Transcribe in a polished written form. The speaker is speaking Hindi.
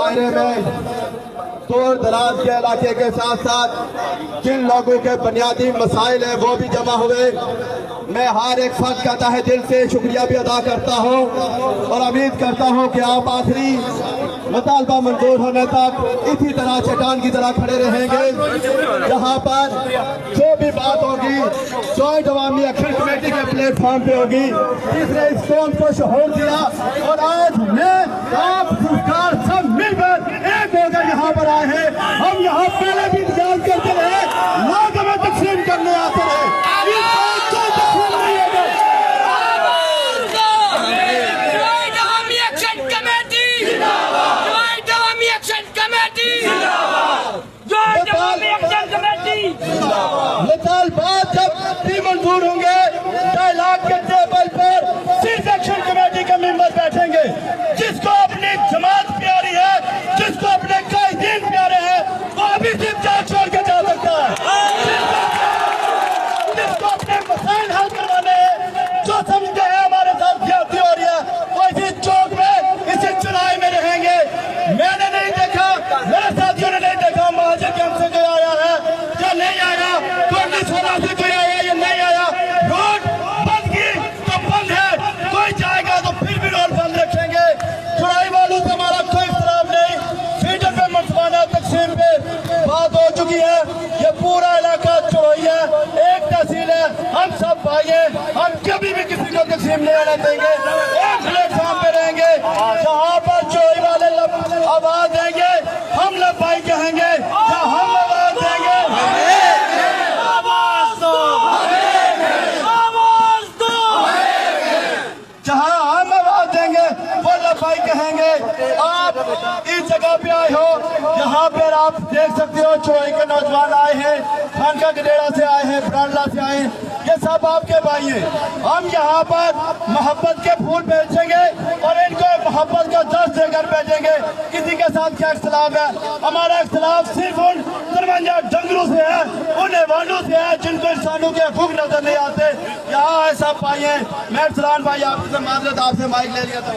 दायरे में दूर दराज के इलाके के साथ साथ जिन लोगों के बुनियादी मसाइल है वो भी जमा हुए। मैं हर एक फर्द का तहे दिल से शुक्रिया भी अदा करता हूँ और उम्मीद करता हूँ कि आप आखिरी मुतालबा मंजूर होने तक इसी तरह चट्टान की तरह खड़े रहेंगे। जहाँ पर जो भी बात होगी जॉइंट अवामी एक्शन कमेटी के प्लेटफॉर्म पे होगी, जिसने इस कौम को शऊर दिया और आज मैं आप सरकार सब मिलकर एक होकर यहाँ पर आए हैं। हम यहाँ पहले भी इंतजार करते रहे, लोग हमें तकसीम करने आते रहे। मिसाल बात जब भी मंजूर होंगे, डायलॉग के टेबल पर सिर्फ एक्शन कमेटी के मेंबर बैठेंगे। जिसको अपनी जमात प्यारी है, जिसको अपने कायदीन प्यारे हैं, वो अभी सिर्फ जान छोड़ के जा सकता है। जिसको अपने मसाइल हल करवाने हैं, जो समझते हैं हमारे साथ ज्यादती हो रही है, वो इसी चौक में इसी चुनाव में रहेंगे। मैंने नहीं देखा, मेरे साथियों ने नहीं देखा महाजन के हमसे कोई आया है या नहीं आया, से कोई आया या नहीं आया। रोड बंद की तो बंद है, कोई जाएगा तो फिर भी रोड बंद रखेंगे। चुनाई वालों से हमारा कोई इख्तिलाफ नहीं। फीडर पे मुसलमाना तकसीम पे बात हो चुकी है। ये पूरा इलाका चौई है, एक तहसील है, हम सब भाई हैं। हम कभी भी किसी को तकसीम नहीं आने देंगे, एक प्लेटफॉर्म पे रहेंगे। जहाँ पर चौई वाले आवाज देंगे हम लबाई कहेंगे, हम आवाज देंगे भाई कहेंगे। आप इस जगह पे आए हो, यहाँ पर आप देख सकते हो चौई के नौजवान आए हैं, खानका गडेरा से आए हैं, ब्रांडला से आए हैं, ये सब आपके भाई हैं। हम यहाँ पर मोहब्बत के फूल बेचेंगे और इनको मोहब्बत का दर्द देकर भेजेंगे। किसी के साथ क्या इख्तिलाफ है? हमारा इख्तिलाफ सिर्फ उन दरमियान डंगरों से है, उन हैवानों से है जिनको इंसानों के हकूक नजर नहीं आते। यहाँ है सब भाई हैं। मैं सलान भाई आपसे माजरत, आपसे माइक ले लिया था।